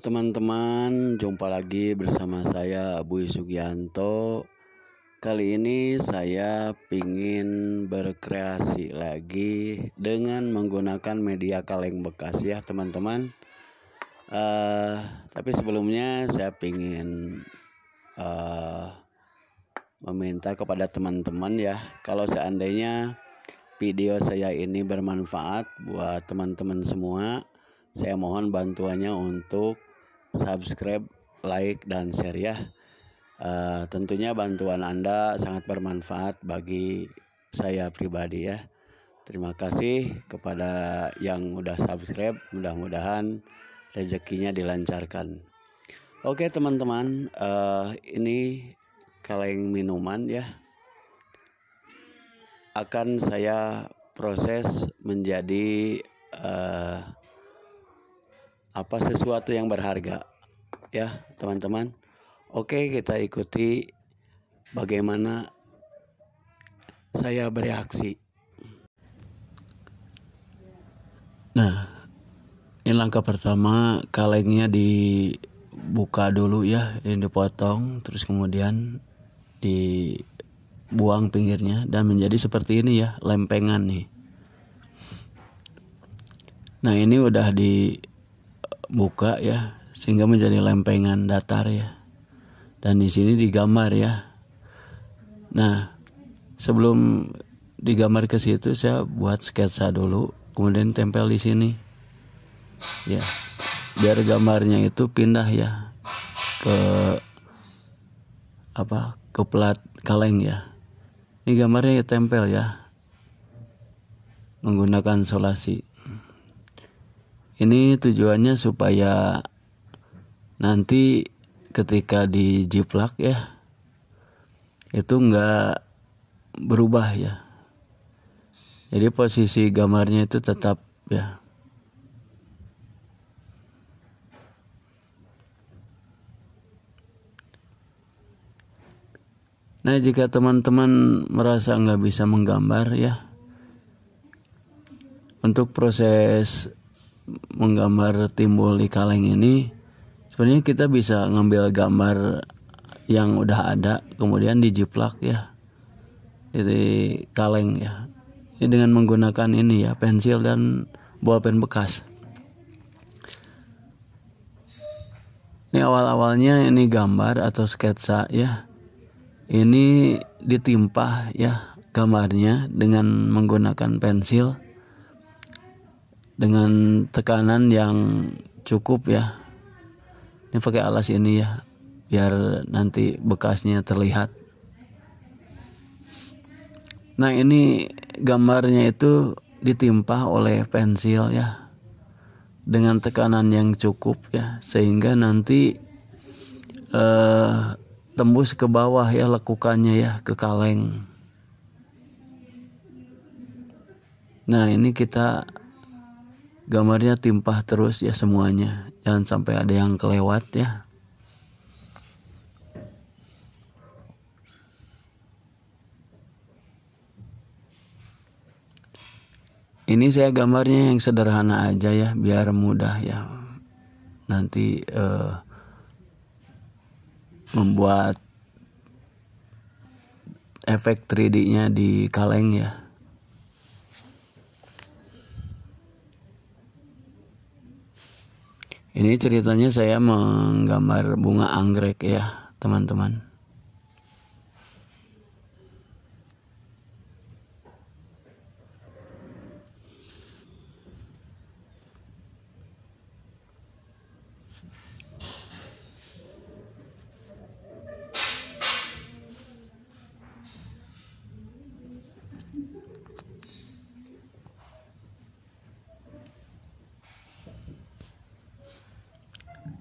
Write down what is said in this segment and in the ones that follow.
teman-teman, jumpa lagi bersama saya Abuy Sugianto. Kali ini saya ingin berkreasi lagi dengan menggunakan media kaleng bekas ya teman-teman. Tapi sebelumnya saya ingin meminta kepada teman-teman ya, kalau seandainya video saya ini bermanfaat buat teman-teman semua, saya mohon bantuannya untuk subscribe, like, dan share ya. Tentunya bantuan Anda sangat bermanfaat bagi saya pribadi ya. Terima kasih kepada yang udah subscribe, mudah-mudahan rezekinya dilancarkan. Oke teman-teman, ini kaleng minuman ya, akan saya proses menjadi sesuatu yang berharga ya teman-teman. Oke, kita ikuti bagaimana saya bereaksi. Nah, ini langkah pertama, kalengnya dibuka dulu ya, ini dipotong, terus kemudian dibuang pinggirnya dan menjadi seperti ini ya, lempengan nih. Nah, ini udah dibuka ya, sehingga menjadi lempengan datar ya. Dan di sini digambar ya. Nah, sebelum digambar ke situ saya buat sketsa dulu, kemudian tempel di sini. Ya. Biar gambarnya itu pindah ya ke plat kaleng ya. Ini gambarnya tempel ya, menggunakan solasi. Ini tujuannya supaya nanti ketika dijiplak ya, itu enggak berubah ya. Jadi posisi gambarnya itu tetap ya. Nah, jika teman-teman merasa nggak bisa menggambar ya, untuk proses menggambar timbul di kaleng ini, sebenarnya kita bisa ngambil gambar yang udah ada, kemudian dijiplak ya di kaleng ya. Ini dengan menggunakan ini ya, pensil dan bolpen bekas. Ini awal-awalnya ini gambar atau sketsa ya. Ini ditimpa ya gambarnya dengan menggunakan pensil dengan tekanan yang cukup ya. Ini pakai alas ini ya, biar nanti bekasnya terlihat. Nah, ini gambarnya itu ditimpa oleh pensil ya, dengan tekanan yang cukup ya, sehingga nanti tembus ke bawah ya lekukannya ya, ke kaleng. Nah, ini kita gambarnya timpah terus ya semuanya, jangan sampai ada yang kelewat ya. Ini saya gambarnya yang sederhana aja ya, biar mudah ya nanti membuat efek 3D-nya di kaleng ya. Ini ceritanya saya menggambar bunga anggrek ya teman-teman.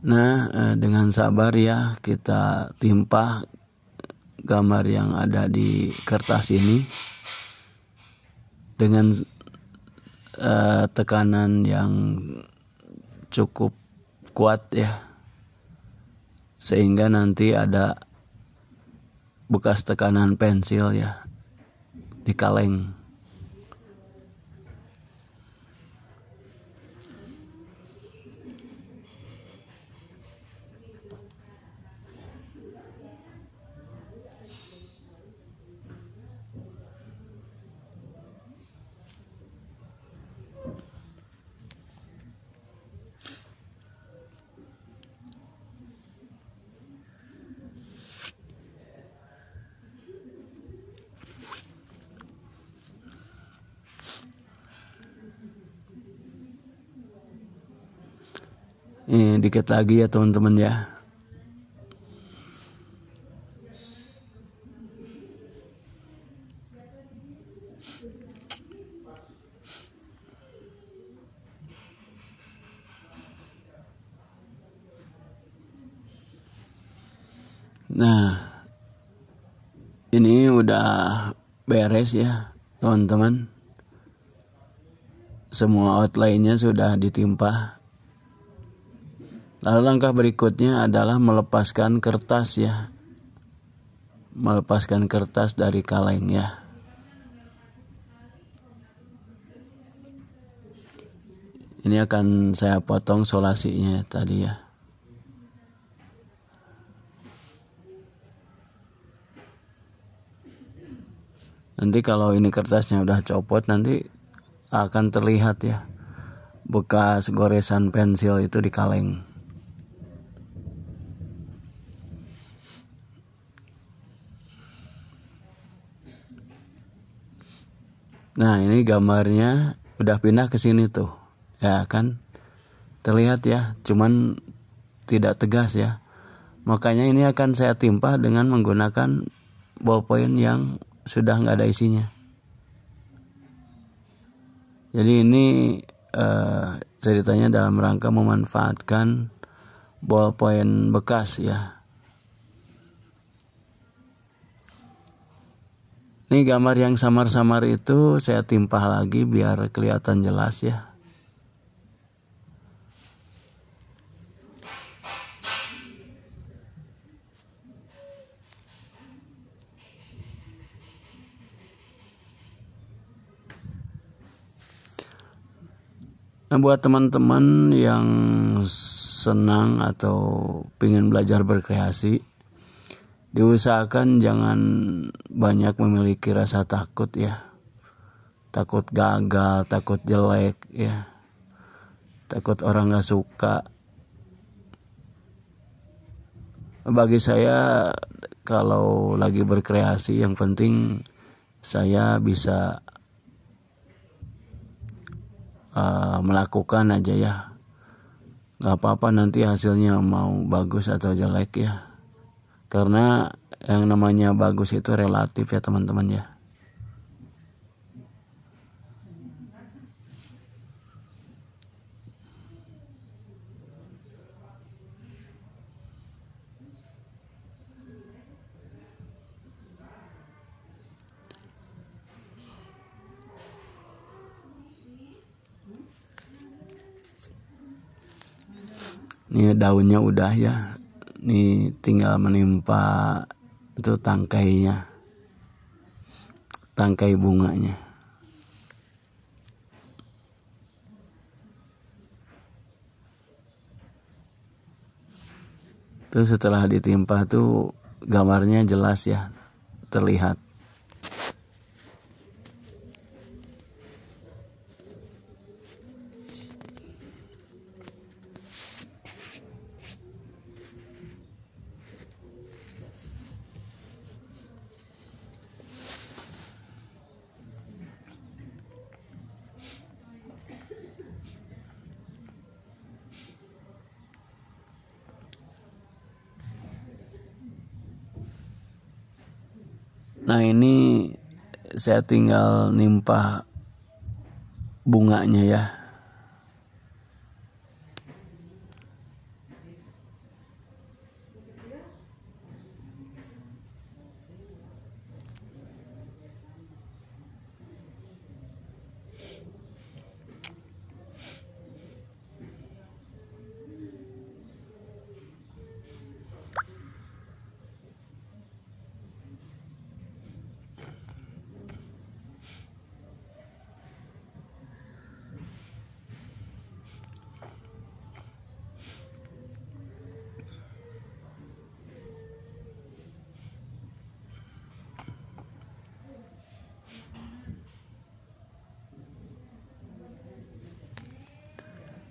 Nah, dengan sabar ya kita timpa gambar yang ada di kertas ini dengan tekanan yang cukup kuat ya, sehingga nanti ada bekas tekanan pensil ya di kaleng. Nih dikit lagi ya teman-teman ya. Nah, ini udah beres ya teman-teman. Semua outline-nya sudah ditimpa. Lalu langkah berikutnya adalah melepaskan kertas ya. Melepaskan kertas dari kaleng ya. Ini akan saya potong solasinya tadi ya. Nanti kalau ini kertasnya udah copot, nanti akan terlihat ya bekas goresan pensil itu di kaleng. Nah, ini gambarnya udah pindah ke sini tuh. Ya kan? Terlihat ya, cuman tidak tegas ya. Makanya ini akan saya timpa dengan menggunakan ballpoint yang sudah nggak ada isinya. Jadi ini ceritanya dalam rangka memanfaatkan ballpoint bekas ya. Ini gambar yang samar-samar itu saya timpa lagi biar kelihatan jelas ya. Nah, buat teman-teman yang senang atau ingin belajar berkreasi, diusahakan jangan banyak memiliki rasa takut ya. Takut gagal, takut jelek ya. Takut orang gak suka. Bagi saya kalau lagi berkreasi yang penting saya bisa melakukan aja ya. Gak apa-apa nanti hasilnya mau bagus atau jelek ya. Karena yang namanya bagus itu relatif ya teman-teman ya. Ini daunnya udah ya. Ini tinggal menimpa itu tangkainya. Tangkai bunganya. Terus setelah ditimpa tuh gambarnya jelas ya. Terlihat. Nah, ini saya tinggal nimpa bunganya ya.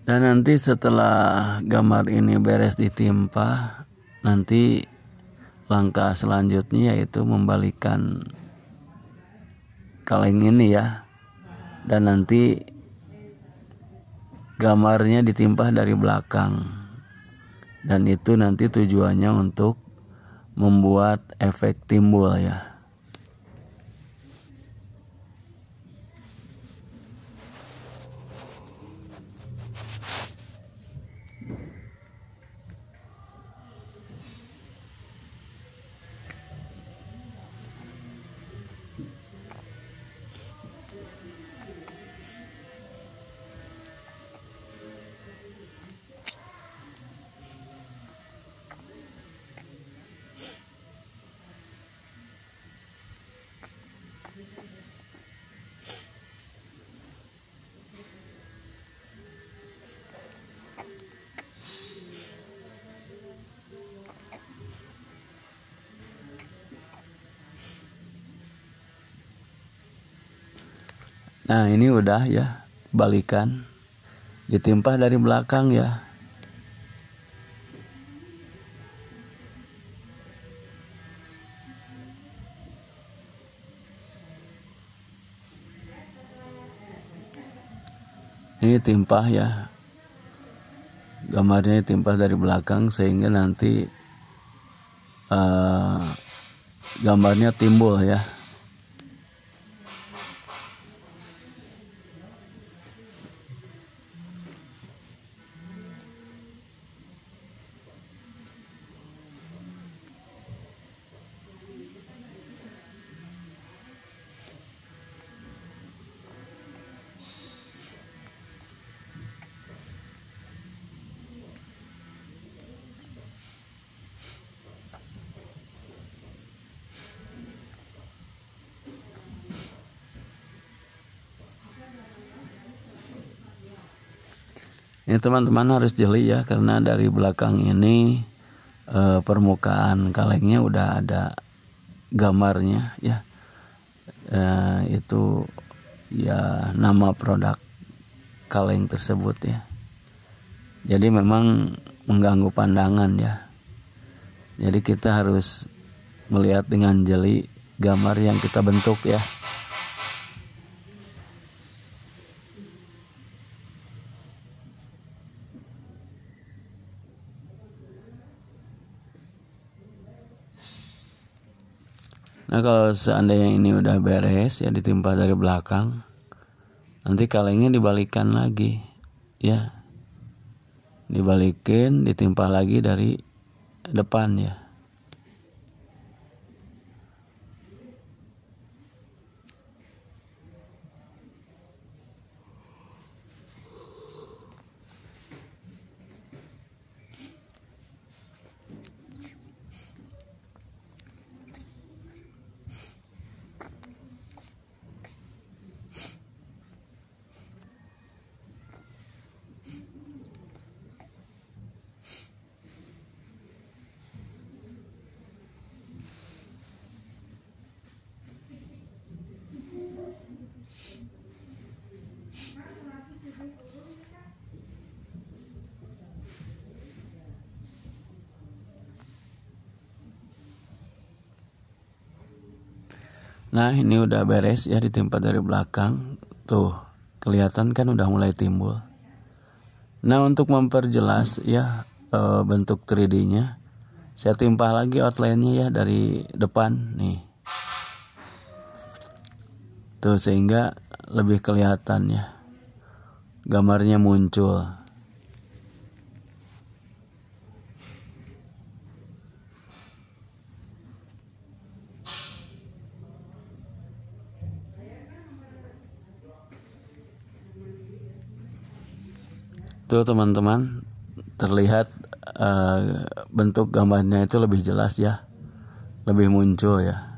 Dan nanti setelah gambar ini beres ditimpa, nanti langkah selanjutnya yaitu membalikan kaleng ini ya. Dan nanti gambarnya ditimpa dari belakang Dan itu nanti tujuannya untuk membuat efek timbul ya. Nah ini udah ya, balikan, ditimpa dari belakang ya. Ini timpah ya, gambarnya timpah dari belakang sehingga nanti gambarnya timbul ya. Ini teman-teman harus jeli ya, karena dari belakang ini permukaan kalengnya udah ada gambarnya ya. Itu ya nama produk kaleng tersebut ya. Jadi memang mengganggu pandangan ya. Jadi kita harus melihat dengan jeli gambar yang kita bentuk ya. Nah kalau seandainya ini udah beres ya, ditimpa dari belakang, nanti kalengnya dibalikan lagi ya, dibalikin, ditimpa lagi dari depan ya. Nah ini udah beres ya, ditimpa dari belakang. Tuh kelihatan kan udah mulai timbul. Nah untuk memperjelas ya bentuk 3D-nya, saya timpa lagi outline-nya ya dari depan nih. Tuh sehingga lebih kelihatan ya, gambarnya muncul. Tuh teman-teman, terlihat bentuk gambarnya itu lebih jelas ya, lebih muncul ya.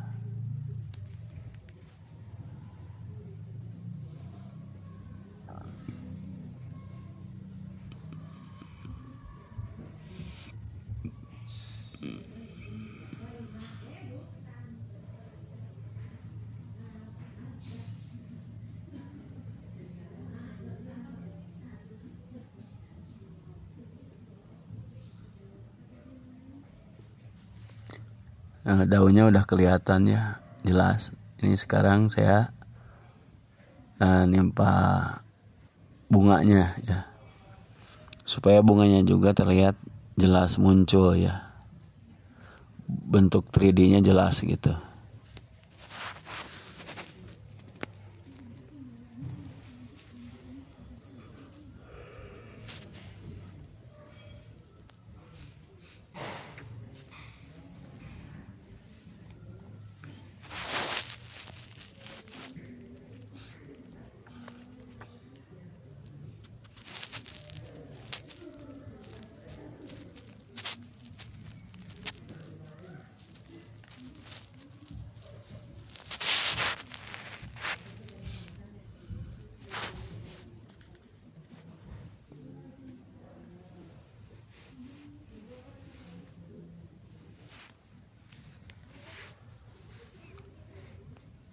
Daunnya udah kelihatan ya, jelas. Ini sekarang saya nimpa bunganya ya, supaya bunganya juga terlihat jelas muncul ya, bentuk 3D-nya jelas gitu.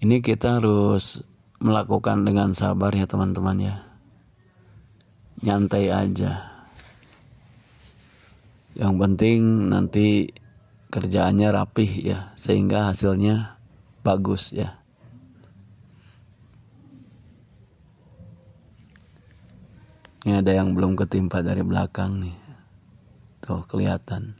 Ini kita harus melakukan dengan sabar ya teman-teman ya. Nyantai aja. Yang penting nanti kerjaannya rapih ya, sehingga hasilnya bagus ya. Ini ada yang belum ketimpa dari belakang nih. Tuh kelihatan.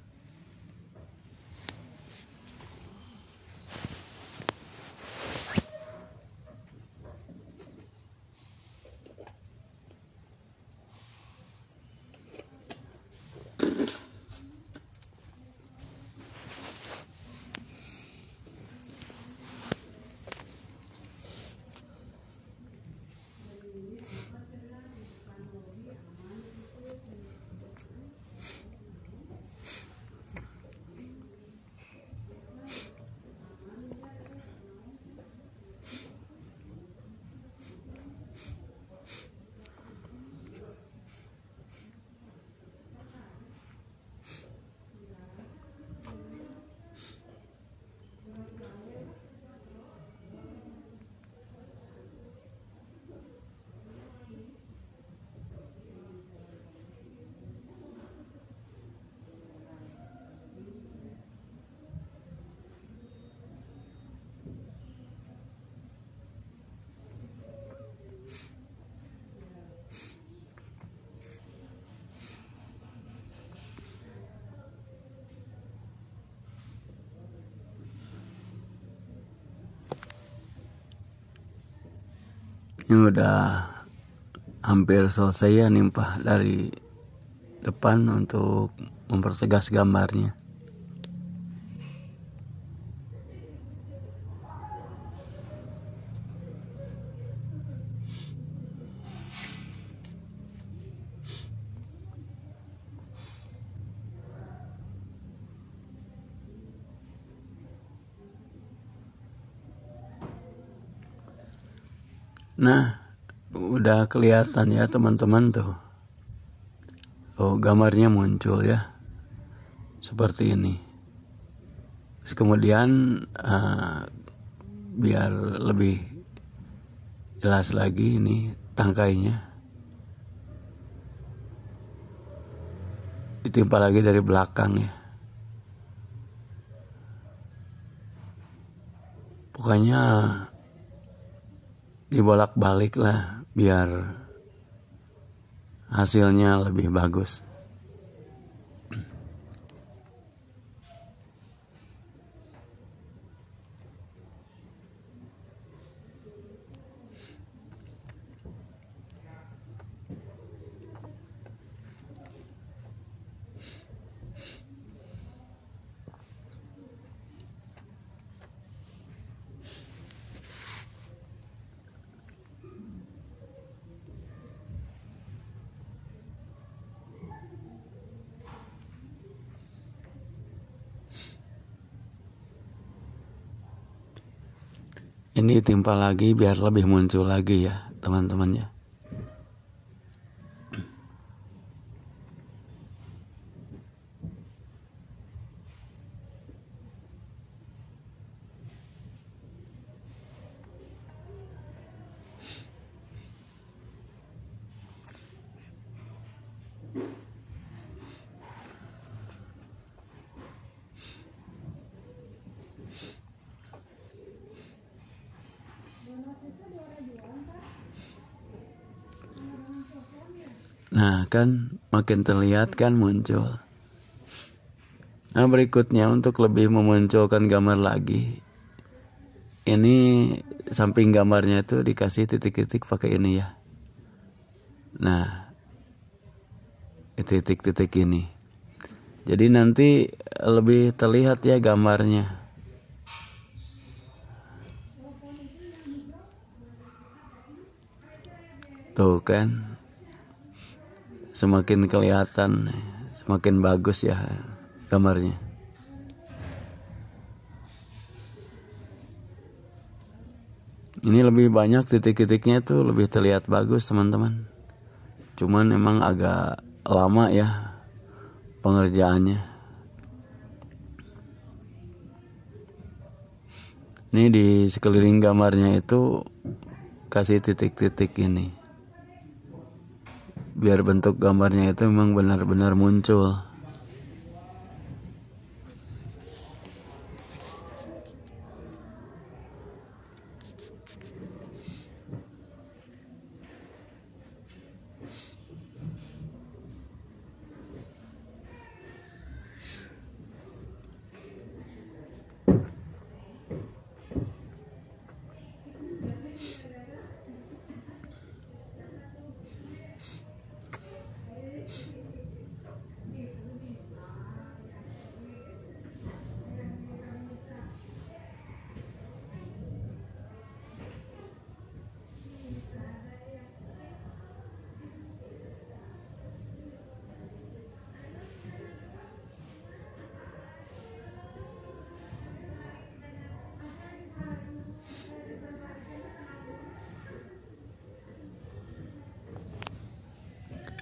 Ini udah hampir selesai ya, nimpah dari depan untuk mempertegas gambarnya. Nah, udah kelihatan ya teman-teman tuh. Oh, gambarnya muncul ya. Seperti ini. Terus kemudian biar lebih jelas lagi ini tangkainya. Ditimpa lagi dari belakang ya. Pokoknya dibolak-balik lah biar hasilnya lebih bagus. Ini timpa lagi biar lebih muncul lagi ya teman-temannya. Nah kan makin terlihat kan muncul. Nah, berikutnya untuk lebih memunculkan gambar lagi, ini samping gambarnya itu dikasih titik-titik pakai ini ya. Nah, titik-titik ini, jadi nanti lebih terlihat ya gambarnya. Tuh kan, semakin kelihatan, semakin bagus ya gambarnya. Ini lebih banyak titik-titiknya tuh lebih terlihat bagus teman-teman. Cuman emang agak lama ya pengerjaannya. Ini di sekeliling gambarnya itu kasih titik-titik ini, biar bentuk gambarnya itu memang benar-benar muncul.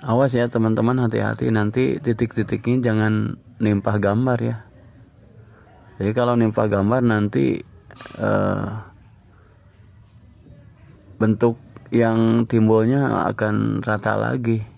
Awas ya teman-teman, hati-hati nanti titik-titiknya jangan nimpah gambar ya. Jadi kalau nimpah gambar nanti bentuk yang timbulnya akan rata lagi.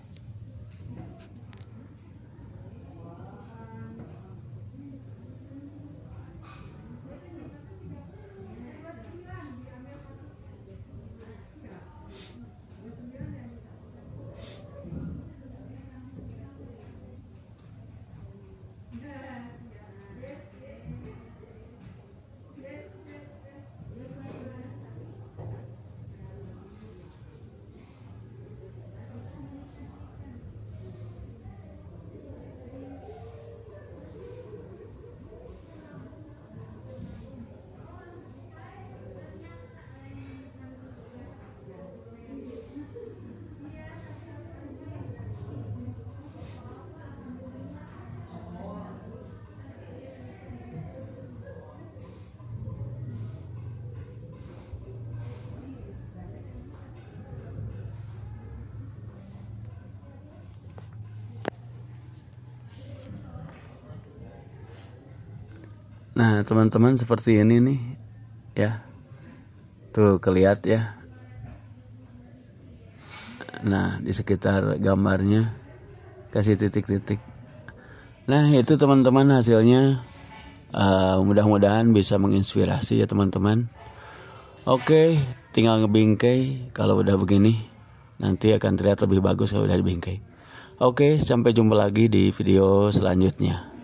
Nah teman-teman, seperti ini nih ya, tuh kelihatan ya. Nah di sekitar gambarnya kasih titik-titik. Nah itu teman-teman hasilnya. Mudah-mudahan bisa menginspirasi ya teman-teman. Oke, tinggal ngebingkai. Kalau udah begini nanti akan terlihat lebih bagus kalau udah dibingkai. Oke, sampai jumpa lagi di video selanjutnya.